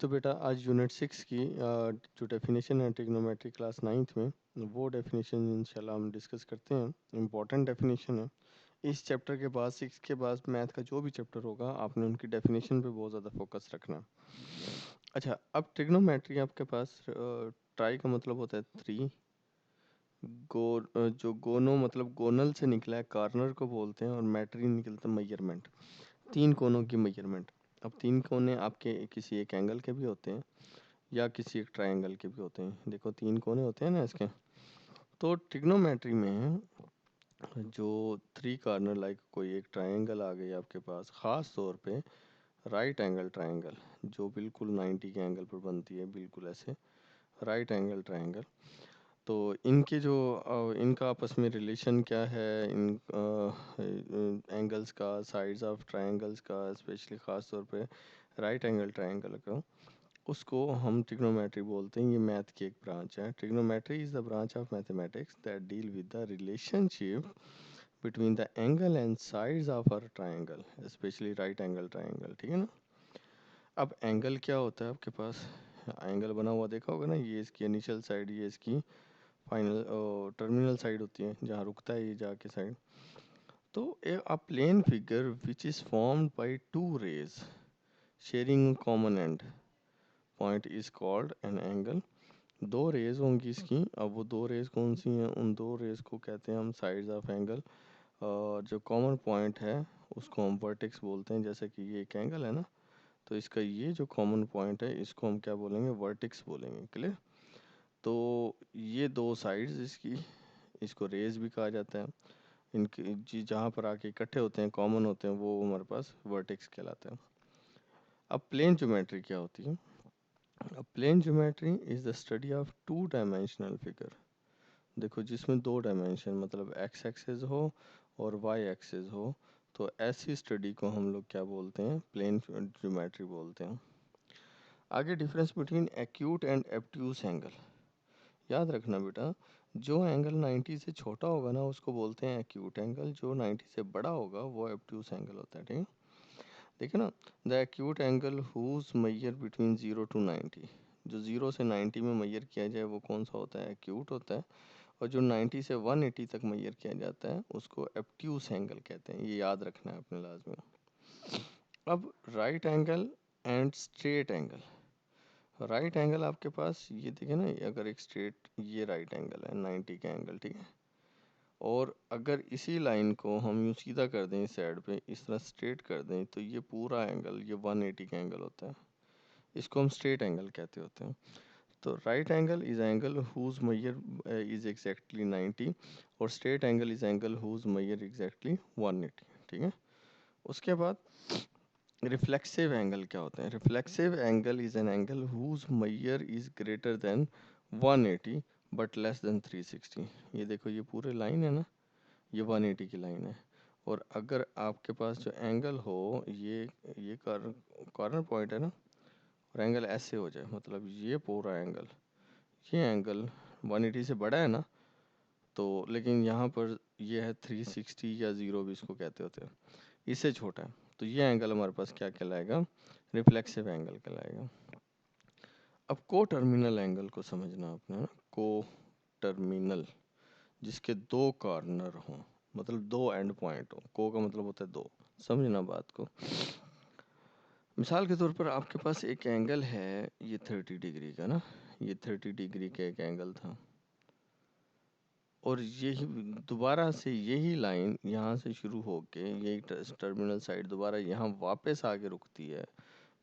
तो बेटा आज यूनिट 6 की जो डेफिनेशन है ट्रिग्नोमेट्री क्लास 9th में वो डेफिनेशन इंशाल्लाह हम डिस्कस करते हैं। इम्पोर्टेंट डेफिनेशन है। इस चैप्टर के बाद 6 के बाद मैथ का जो भी चैप्टर होगा आपने उनकी डेफिनेशन पे बहुत ज़्यादा फोकस रखना। अच्छा, अब ट्रिग्नोमेट्री आपके पास ट्राई का मतलब होता है 3 जो गोनो मतलब गोनल से निकला है कॉर्नर को बोलते हैं और मैट्री निकलता है मेजरमेंट, 3 कोनों की मेजरमेंट। अब 3 कोने आपके किसी एक एंगल के भी होते हैं या किसी एक ट्रायंगल के भी होते हैं। देखो 3 कोने होते हैं ना इसके। तो ट्रिग्नोमेट्री में जो 3 कॉर्नर लाइक कोई एक ट्रायंगल आ गई आपके पास, ख़ास तौर पे राइट एंगल ट्रायंगल जो बिल्कुल 90 के एंगल पर बनती है, बिल्कुल ऐसे राइट एंगल ट्रायंगल। तो इनके जो इनका आपस में रिलेशन क्या है, इन एंगल्स का, साइड्स ऑफ ट्रायंगल्स का, स्पेशली ख़ास तौर पे राइट एंगल ट्रायंगल का, उसको हम ट्रिग्नोमेट्री बोलते हैं। ये मैथ की एक ब्रांच है। Trigonometry is the branch of mathematics that deal with the relationship between the angle and sides of a triangle, specially right angle triangle. ठीक है ना। अब एंगल क्या होता है आपके पास, एंगल बना हुआ देखा होगा ना, ये इसकी इनिशियल साइड, ये इसकी फाइनल टर्मिनल साइड होती है जहाँ रुकता है ये जाके साइड। तो a plane figure which is formed by two rays sharing a common end point is called an angle। दो रेज होंगी इसकी। अब वो दो रेज कौन सी हैं, उन दो रेज को कहते हैं हम साइड्स ऑफ एंगल। जो कॉमन पॉइंट है उसको हम वर्टेक्स बोलते हैं। जैसे कि ये एक एंगल है ना, तो इसका ये जो कॉमन पॉइंट है इसको हम क्या बोलेंगे, वर्टेक्स बोलेंगे। क्लियर। तो ये दो साइड्स इसकी, इसको रेज भी कहा जाता है। इनके जी जहाँ पर आके इकट्ठे होते हैं, कॉमन होते हैं, वो हमारे पास वर्टेक्स कहलाते हैं। अब प्लेन ज्योमेट्री क्या होती है। अब plane geometry is the study of two dimensional figure. देखो जिसमें दो डायमेंशन मतलब एक्स एक्सिस हो और वाई एक्सिस हो, तो ऐसी स्टडी को हम लोग क्या बोलते हैं, प्लेन ज्योमेट्री बोलते हैं। आगे difference between acute and obtuse angle. याद रखना बेटा, जो एंगल 90 से छोटा होगा ना उसको बोलते हैं एक्यूट एंगल, जो 90 से बड़ा होगा वो एब्ट्यूज एंगल होता है। ठीक है। देखिए ना, the acute angle whose measure between 0 to 90, जो 0 से 90 में मेजर किया जाए वो कौन सा होता है, एक्यूट होता है। और जो 90 से 180 तक मेजर किया जाता है उसको एब्ट्यूज एंगल कहते हैं। ये याद रखना है अपने लाजमी। अब right angle and straight angle. Right angle आपके पास ये देखिए ना, अगर एक स्ट्रेट ये राइट एंगल है 90 का एंगल, ठीक है। और अगर इसी लाइन को हम यूँ सीधा कर दें इस साइड पे, इस तरह स्ट्रेट कर दें, तो ये पूरा एंगल ये 180 का एंगल होता है। इसको हम स्ट्रेट एंगल कहते होते हैं। तो right angle is angle whose measure is exactly 90 और straight angle is angle whose measure exactly 180। ठीक है। उसके बाद रिफ्लेक्सिव एंगल क्या होते हैं। Reflexive angle is an angle whose measure is greater than 180 but less than 360। ये देखो ये पूरे लाइन है ना, ये 180 की लाइन है। और अगर आपके पास जो एंगल हो ये कॉर्नर पॉइंट है ना, और एंगल ऐसे हो जाए, मतलब ये पूरा एंगल, ये एंगल 180 से बड़ा है ना, तो लेकिन यहाँ पर ये है 360 या 0 भी इसको कहते होते हैं, इससे छोटा है, तो ये एंगल हमारे पास क्या कहलाएगा, रिफ्लेक्सिव एंगल कहलाएगा। अब को टर्मिनल एंगल को समझना आपने ना, को टर्मिनल, जिसके दो कॉर्नर हों, मतलब दो एंड पॉइंट हो। को का मतलब होता है दो। समझना बात को। मिसाल के तौर पर आपके पास एक एंगल है ये 30 डिग्री का ना, ये 30 डिग्री का एक एंगल था, और यही दोबारा से यही लाइन यहाँ से शुरू होके यही टर्मिनल साइड दोबारा यहाँ वापस आके रुकती है,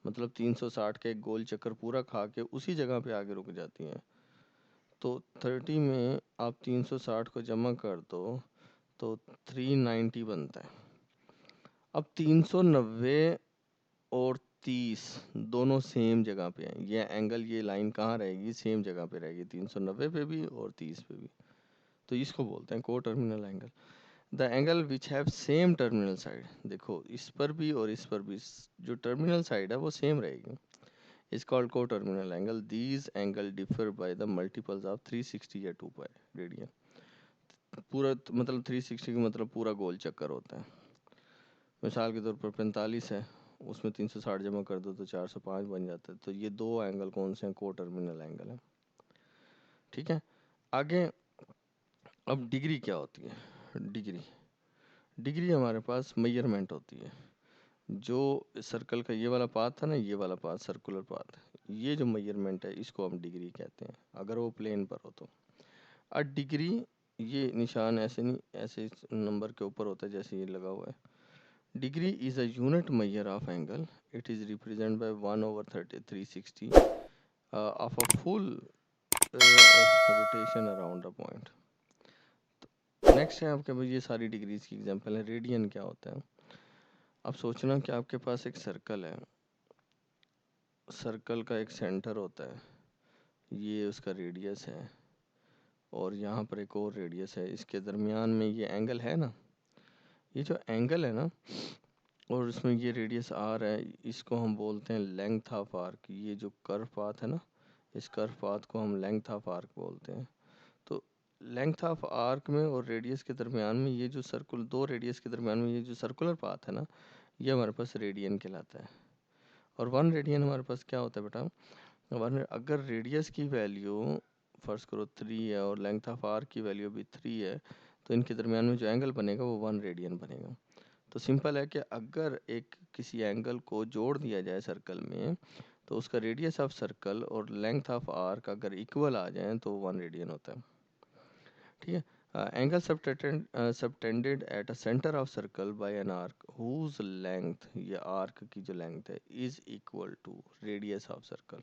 मतलब 360 का एक गोल चक्कर पूरा खा के उसी जगह पे आके रुक जाती है। तो 30 में आप 360 को जमा कर दो तो 390 बनता है। अब 390 और 30 दोनों सेम जगह पे हैं। ये एंगल ये लाइन कहाँ रहेगी, सेम जगह पे रहेगी, 390 पे भी और 30 पे भी। तो इसको बोलते हैं को terminal angle. The angle which have same terminal side. देखो इस पर भी और इस पर भी जो टर्मिनल साइड है वो सेम रहेगी, इज कॉल्ड को terminal angle. These angle differ by the multiples of 360 या 2 पाई रेडियन। पूरा मतलब 360 का मतलब पूरा गोल चक्कर होता है। मिसाल के तौर पर 45 है उसमें 360 जमा कर दो तो 405 बन जाता है। तो ये दो एंगल कौन से हैं? को टर्मिनल एंगल है। ठीक है, आगे अब डिग्री क्या होती है? डिग्री हमारे पास मेजरमेंट होती है। जो सर्कल का ये वाला पाथ था ना, ये वाला पाथ सर्कुलर पाथ, ये जो मेजरमेंट है इसको हम डिग्री कहते हैं, अगर वो प्लेन पर हो तो। अब डिग्री, ये निशान ऐसे नहीं, ऐसे इस नंबर के ऊपर होता है जैसे ये लगा हुआ है। Degree is a unit measure of angle, it is represent by 1/360 of a full rotation around a point. Next है आपके पास, ये सारी डिग्रीज की एग्जांपल है। रेडियन क्या होता है? अब सोचना कि आपके पास एक सर्कल है, सर्कल का एक सेंटर होता है, ये उसका रेडियस है, और यहाँ पर एक और रेडियस है, इसके दरमियान में ये एंगल है ना, ये जो एंगल है ना, और इसमें ये रेडियस आर है, इसको हम बोलते हैं लेंथ ऑफ आर्क। ये जो कर्व पाथ है ना, इस कर्व पाथ को हम लेंथ ऑफ आर्क बोलते हैं। तो लेंथ ऑफ आर्क में और रेडियस के दरमियान में, ये जो सर्कुल, दो रेडियस के दरमियान में ये जो सर्कुलर पाथ है ना, ये हमारे पास रेडियन कहलाता है। और 1 रेडियन हमारे पास क्या होता है बेटा? अगर रेडियस की वैल्यू फर्स्ट करो 3 है और लेंथ ऑफ आर्क की वैल्यू भी 3 है, तो इनके दरमियान में जो एंगल बनेगा वो 1 रेडियन बनेगा। तो सिंपल है कि अगर एक किसी एंगल को जोड़ दिया जाए सर्कल में, तो उसका रेडियस ऑफ सर्कल और लेंथ ऑफ आर्क अगर इक्वल आ जाए तो 1 रेडियन होता है। ठीक है, angle subtended at a centre of circle by an arc whose length, ये आर्क की जो लेंथ है, is equal to radius of circle.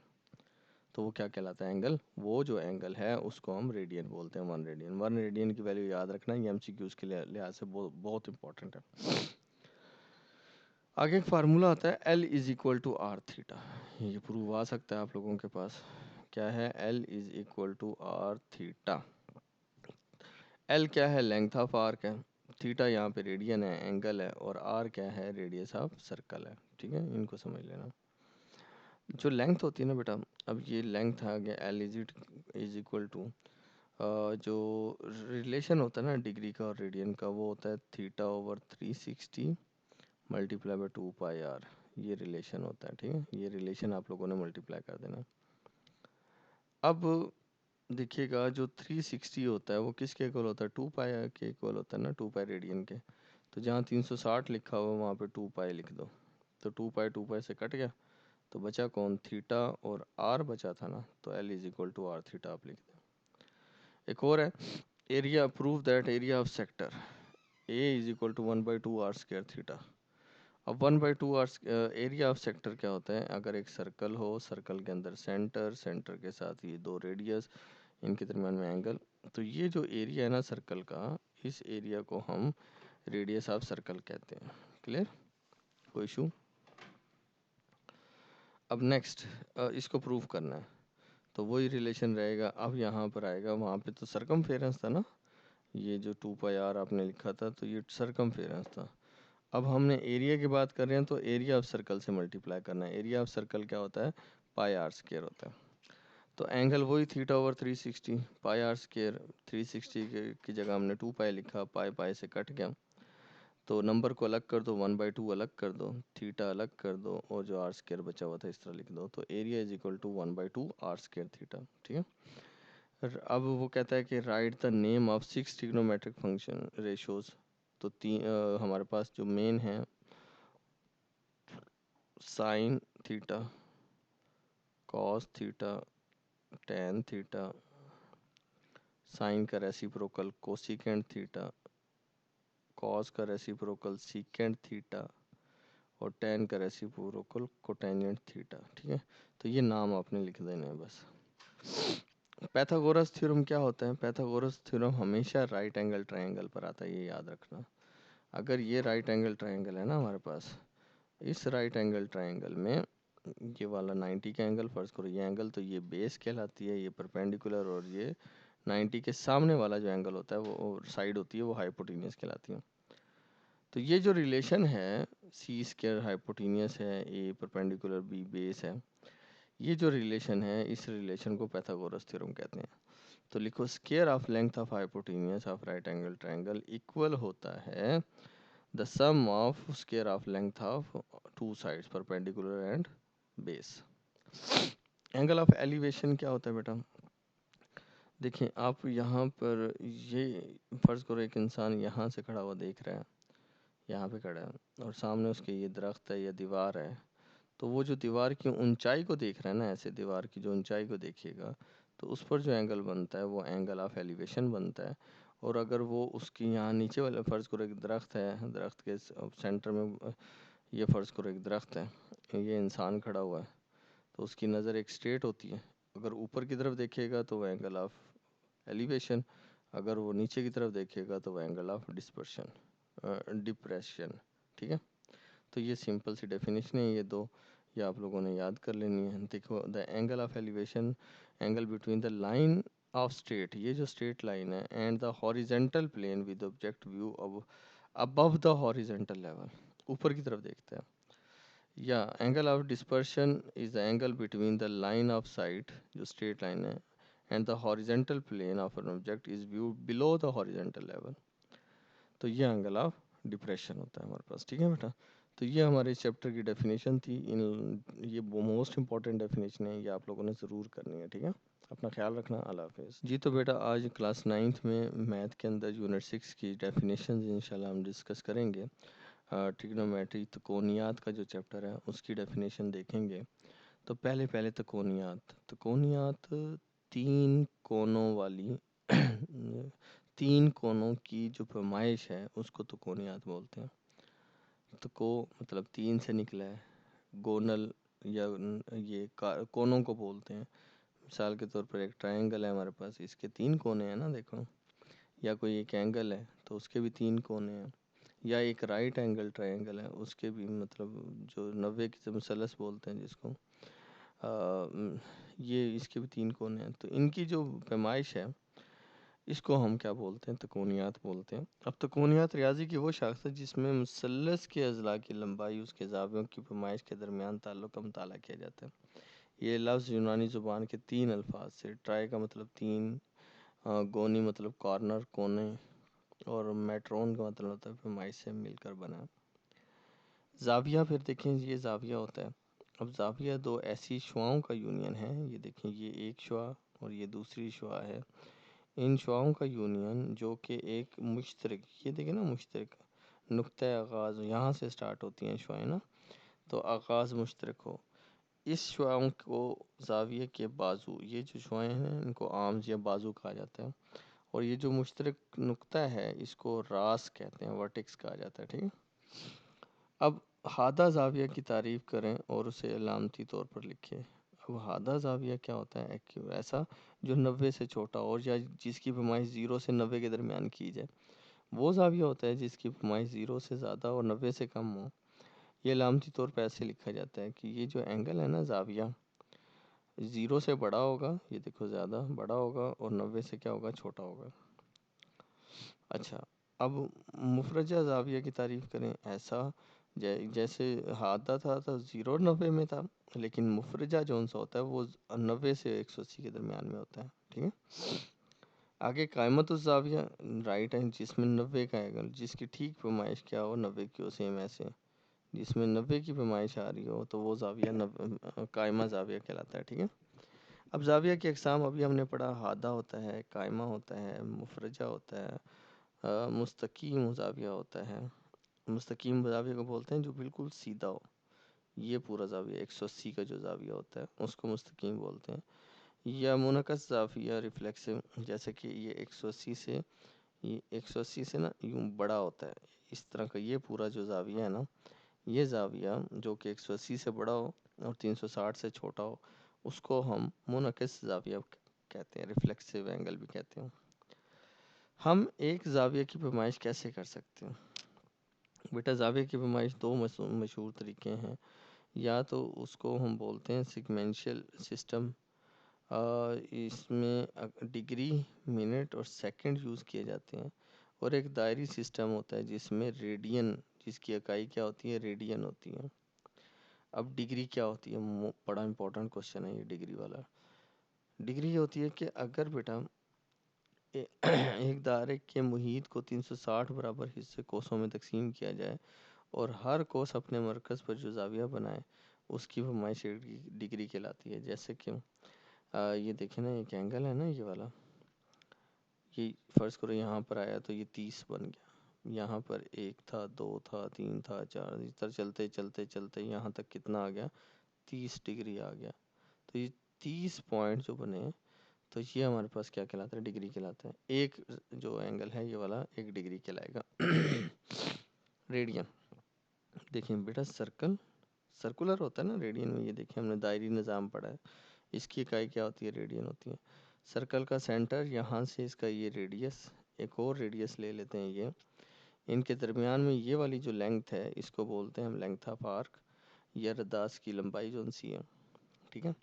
तो वो क्या कहलाता है? एंगल। वो जो एंगल है उसको हम रेडियन बोलते हैं, 1 रेडियन। 1 रेडियन की वैल्यू याद रखना, ये एमसीक्यूज के लिहाज से बहुत इंपॉर्टेंट है। आगे एक फार्मूला आता है, L is equal to r theta. ये प्रूव आ सकता है आप लोगों के पास। क्या है? L is equal to r theta. L क्या है? लेंथ ऑफ आर्क है, थीटा यहाँ पे रेडियन है, एंगल है, और आर क्या है? रेडियस ऑफ सर्कल है। ठीक है, इनको समझ लेना। जो लेंथ होती है ना बेटा, अब ये लेंथ आ गया, L इज इक्वल टू, जो रिलेशन होता है ना डिग्री का और रेडियन का, वो होता है theta over 360 multiply by 2 pi r. ये रिलेशन होता है। ठीक है, ये रिलेशन आप लोगों ने मल्टीप्लाई कर देना। अब देखिएगा, जो 360 होता है वो किसके इक्वल होता है? 2 पाई के इक्वल होता है ना, 2 पाई रेडियन के। तो जहाँ 360 लिखा हुआ वहाँ पे 2 पाई लिख दो, तो 2 पाई से कट गया, तो बचा कौन? थीटा, और आर बचा था ना, तो L is equal to r theta आप लिख दें। एक और है, area, prove that area of sector A is equal to 1/2 r square theta. अब 1/2 आर एरिया ऑफ सेक्टर क्या होता है? अगर एक सर्कल हो, सर्कल के अंदर सेंटर, सेंटर के साथ ये दो रेडियस, इनके दरम्यान में एंगल, तो ये जो एरिया है ना सर्कल का, इस एरिया को हम रेडियस ऑफ सर्कल कहते हैं। क्लियर? कोई इशू? अब नेक्स्ट इसको प्रूव करना है, तो वही रिलेशन रहेगा। अब यहाँ पर आएगा, वहाँ पे तो सरकमफेरेंस था ना, ये जो 2 पाई आर आपने लिखा था, तो ये सरकमफेरेंस था। अब हमने एरिया की बात कर रहे हैं, तो एरिया ऑफ सर्कल से मल्टीप्लाई करना है। एरिया ऑफ सर्कल क्या होता है? पाई आर स्क्वायर होता है। तो एंगल वही theta over 360, pi r square. 360 की जगह हमने 2 पाई लिखा, पाई पाई से कट गया, तो नंबर को अलग कर दो, 1/2 अलग कर दो, थीटा अलग कर दो, और जो आर स्क्वायर बचा हुआ था इस तरह लिख दो, तो area is equal to 1/2 r square theta. ठीक है, अब वो कहता है कि right the name of 6 trigonometric function ratios. तो हमारे पास जो मेन है, sine theta, cos theta, tan theta, sine का रेसिप्रोकल कोसिकेंट थीटा, कॉस का रेसिप्रोकल सीकेंट थीटा, और टेन का रेसिप्रोकल कोटेंजेंट थीटा। ठीक है, तो ये नाम आपने लिख देने हैं बस। पैथागोरस थ्योरम क्या होता है? पैथागोरस थ्योरम हमेशा राइट एंगल ट्रायंगल पर आता है, ये याद रखना। अगर ये राइट एंगल ट्रायंगल है ना हमारे पास, इस राइट एंगल ट्रायंगल में ये वाला 90 का एंगल, फर्स्ट करो ये एंगल, तो ये बेस कहलाती है, ये परपेंडिकुलर, और ये 90 के सामने वाला जो एंगल होता है, वो साइड होती है, वो हाइपोटेनियस कहलाती है। तो ये जो रिलेशन है, सी स्क्वायर हाइपोटेनियस है, ए परपेंडिकुलर, बी बेस है, ये जो रिलेशन है, इस रिलेशन को पैथागोरस थ्योरम कहते हैं। तो लिखो, square of length of hypotenuse of right angle triangle equal होता है the sum of square of length of two sides perpendicular and base. Angle of elevation क्या होता है बेटा? देखिए आप यहाँ पर ये फर्ज करो एक इंसान यहाँ से खड़ा हुआ देख रहा है, यहाँ पे खड़ा है और सामने उसके ये दरख्त है या दीवार है, तो वो जो दीवार की ऊंचाई को देख रहा है ना, ऐसे दीवार की जो ऊंचाई को देखेगा तो उस पर जो एंगल बनता है वो एंगल ऑफ एलिवेशन बनता है। और अगर वो उसकी यहाँ नीचे वाले फर्ज करो एक दरख्त है, दरख्त के सेंटर में ये फर्ज करो एक दरख्त है, ये इंसान खड़ा हुआ है, तो उसकी नज़र एक स्ट्रेट होती है, अगर ऊपर की तरफ देखेगा तो वो एंगल ऑफ एलिवेशन, अगर वो नीचे की तरफ देखेगा तो वो एंगल ऑफ डिप्रेशन। ठीक है, तो ये सिंपल सी डेफिनेशन है, ये दो ये आप लोगों ने याद कर लेनी है। देखो the angle of elevation, angle between the line of straight, ये जो स्ट्रेट लाइन है, and the horizontal plane with object view अब अबव द हॉरिजेंटल लेवल, ऊपर की तरफ देखते हैं। या angle of dispersion is the angle between the line of sight, जो स्ट्रेट लाइन है, and the horizontal plane of an object is view below the horizontal level, तो ये एंगल ऑफ डिप्रेशन होता है हमारे पास। ठीक है बेटा, तो ये हमारे इस चैप्टर की डेफिनेशन थी। इन ये मोस्ट इंपॉर्टेंट डेफिनेशन है, ये आप लोगों ने ज़रूर करनी है। ठीक है, अपना ख्याल रखना। अल्लाह हाफिज़ जी। तो बेटा आज क्लास 9th में मैथ के अंदर यूनिट 6 की डेफिनेशन इंशाल्लाह हम डिस्कस करेंगे। ट्रिग्नोमेट्री त्रिकोणियात का जो चैप्टर है उसकी डेफिनेशन देखेंगे। तो पहले पहले त्रिकोणियात, त्रिकोणियात तीन कोनों वाली तीन कोनों की जो पैमाइश है उसको त्रिकोणियात बोलते हैं। तो को मतलब तीन से निकला है, गोनल या ये कोनों को बोलते हैं। मिसाल के तौर पर एक ट्रायंगल है हमारे पास, इसके तीन कोने हैं ना, देखो, या कोई एक एंगल है तो उसके भी तीन कोने हैं, या एक राइट एंगल ट्रायंगल है उसके भी, मतलब जो 90 की मुसलस बोलते हैं जिसको, ये इसके भी तीन कोने हैं। तो इनकी जो पैमाइश है इसको हम क्या बोलते हैं? त्रिकोणियात बोलते हैं। अब त्रिकोणियात रियाजी की वो शाख्त है जिसमें मुसल्लस के अज़ला की लंबाई उसके ज़ावियों की पैमाइश के दरमियान ताल्लुक़ का मुताला किया जाता है। ये लफ्ज़ यूनानी ज़ुबान के तीन अल्फाज से, ट्राई का मतलब तीन, गोनी मतलब कॉर्नर कोने, और मेट्रोन का मतलब होता है पैमाइश से मिलकर बना। ज़ाविया, फिर देखें ये ज़ाविया होता है। अब ज़ाविया दो ऐसी शुआओं का यूनियन है, ये देखें ये एक शुआ और ये दूसरी शुआ है, इन शुआओं का यूनियन जो कि एक मुश्तरक, ये देखें ना मुश्तरक नुक्ता आगाज़, यहाँ से स्टार्ट होती हैं शुआएँ ना, तो आगाज़ मुश्तरक हो, इस शुआओं को ज़ाविये के बाजू, ये जो शुआएँ हैं इनको आर्म्स या बाजू कहा जाता है, और ये जो मुश्तरक नुक्ता है इसको रास कहते हैं, वर्टेक्स कहा जाता है। ठीक है, अब हादा ज़ाविया की तारीफ़ करें और उसे अलामती तौर पर लिखें। अब हादा ज़ाविया क्या होता है? एक ऐसा जो 90 से छोटा हो, या जिसकी पैमाइश 0 से 90 के दरमियान की जाए। वो ज़ाविया होता है जिसकी पैमाइश 0 से ज़्यादा और 90 से कम हो। ये अलामती तौर पर ऐसे लिखा जाता है कि ये जो एंगल है ना ज़ाविया, 0 से बड़ा होगा, ये देखो ज़्यादा बड़ा होगा, और 90 से क्या होगा? छोटा होगा। अच्छा, अब मुफरजा ज़ाविया की तारीफ़ करें, ऐसा जैसे हादा था तो 0 और 90 में था, लेकिन मुफरजा जौन सा होता है वो 90 से 180 के दरमियान में होता है। ठीक है, आगे कायमतुज़ ज़ाविया राइट है जिसमें 90 का एंगल, जिसकी ठीक पैमाइश क्या हो? 90 की हो। सेम ऐसे जिसमें 90 की पैमाइश आ रही हो तो वो ज़ाविया कायमा ज़ाविया कहलाता है। ठीक है, अब ज़ाविया की अक़साम अभी हमने पढ़ा, हादा होता है, कायमा होता है, मुफरजा होता है, मुस्तकीम ज़ाविया होता है। मुस्तकीम ज़ाविया को बोलते हैं जो बिल्कुल सीधा हो, ये पूरा ज़ाविया 180 का जो ज़ाविया होता है उसको मुस्तकीम बोलते हैं। या मुनकस ज़ाविया रिफ्लेक्सिव, जैसे कि ये 180 से, ये 180 से ना यूँ बड़ा होता है, इस तरह का ये पूरा जो ज़ाविया है ना, ये ज़ाविया जो कि 180 से बड़ा हो और 360 से छोटा हो, उसको हम मुनकस ज़ाविया कहते हैं, रिफ्लेक्सिव एंगल भी कहते हैं। हम एक ज़ाविया की पैमाइश कैसे कर सकते हैं? बेटा ज़ाविया की पैमाइश दो मशहूर तरीके हैं। या तो उसको हम बोलते हैं सिगमेंशियल सिस्टम, इसमें डिग्री, मिनट और सेकंड यूज़ किए जाते हैं, और एक दायरी सिस्टम होता है जिसमें रेडियन, जिसकी इकाई क्या होती है? रेडियन होती है। अब डिग्री क्या होती है? बड़ा इंपॉर्टेंट क्वेश्चन है ये डिग्री वाला। डिग्री ये होती है कि अगर बेटा एक दायरे के मुहीत को 360 बराबर हिस्से कोसों में तकसीम किया जाए और हर कोस अपने मरकज़ पर जो ज़ाविया बनाए उसकी पैमाइश डिग्री कहलाती है। जैसे कि ये देखें ना, एक एंगल है ना ये वाला, ये फ़र्ज़ करो यहाँ पर आया तो ये 30 बन गया। यहाँ पर 1 था, 2 था, 3 था, 4, इस तरह चलते चलते चलते यहाँ तक कितना आ गया, 30 डिग्री आ गया। तो ये 30 पॉइंट जो बने, तो ये हमारे पास क्या कहलाता है, डिग्री कहलाता है। एक जो एंगल है ये वाला 1 डिग्री कहलाएगा। रेडियन देखिए बेटा, सर्कुलर होता है ना रेडियन में, ये देखिए हमने दायरी निज़ाम पढ़ा है, इसकी इकाई क्या होती है, रेडियन होती है। सर्कल का सेंटर यहाँ से इसका ये रेडियस, एक और रेडियस ले लेते हैं ये, इनके दरमियान में ये वाली जो लेंथ है इसको बोलते हैं हम लेंथ ऑफ आर्क या रदास की लंबाई जो सी है, ठीक है।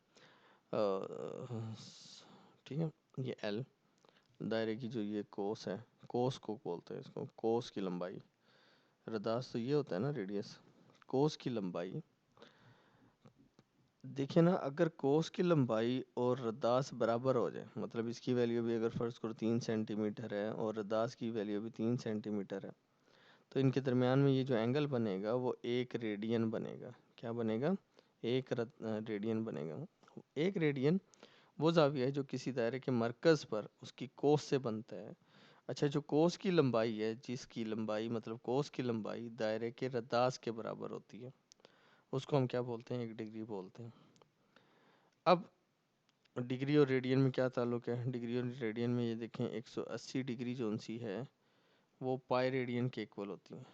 ठीक है, ये एल दायरे की जो ये कोस है, कोस को बोलते हैं इसको, कोस की लंबाई। रदास तो ये होता है ना रेडियस, कोस की लंबाई। देखिए ना, अगर कोस की लंबाई और रदास बराबर हो जाए, मतलब इसकी वैल्यू भी अगर फ़र्ज़ करो 3 सेंटीमीटर है और रदास की वैल्यू भी 3 सेंटीमीटर है, तो इनके दरमियान में ये जो एंगल बनेगा वो 1 रेडियन बनेगा। क्या बनेगा, 1 रेडियन बनेगा। 1 रेडियन वो ज़ाविया है जो किसी दायरे के मरकज़ पर उसकी कोस से बनता है। अच्छा, जो कोस की लंबाई है, जिसकी लंबाई मतलब कोस की लंबाई दायरे के रदास के बराबर होती है, उसको हम क्या बोलते हैं, 1 डिग्री बोलते हैं। अब डिग्री और रेडियन में क्या ताल्लुक है, डिग्री और रेडियन में ये देखें 180 डिग्री जोन सी है वो पाई रेडियन के इक्वल होती है,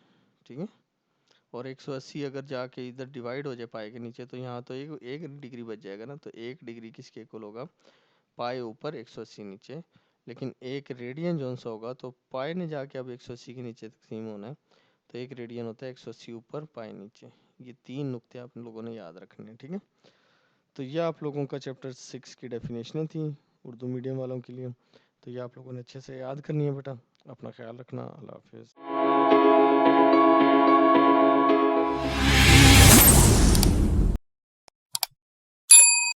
ठीक है। और 180 अगर जाके इधर डिवाइड हो जाए पाई के नीचे, तो यहाँ तो एक डिग्री बच जाएगा ना, तो 1 डिग्री किसके इक्वल होगा, पाई ऊपर 180 नीचे। लेकिन 1 रेडियन जोन सा होगा तो पाई ने जाके अब 180 के नीचे तकसीम होना है, तो 1 रेडियन होता है 180 ऊपर पाई नीचे। ये 3 नुक्ते आप लोगों ने याद रखने हैं, ठीक है। तो ये आप लोगों का चैप्टर 6 की डेफिनेशनें थी उर्दू मीडियम वालों के लिए, तो ये आप लोगों ने अच्छे से याद करनी है बेटा। अपना ख्याल रखना, अल्लाह हाफिज़।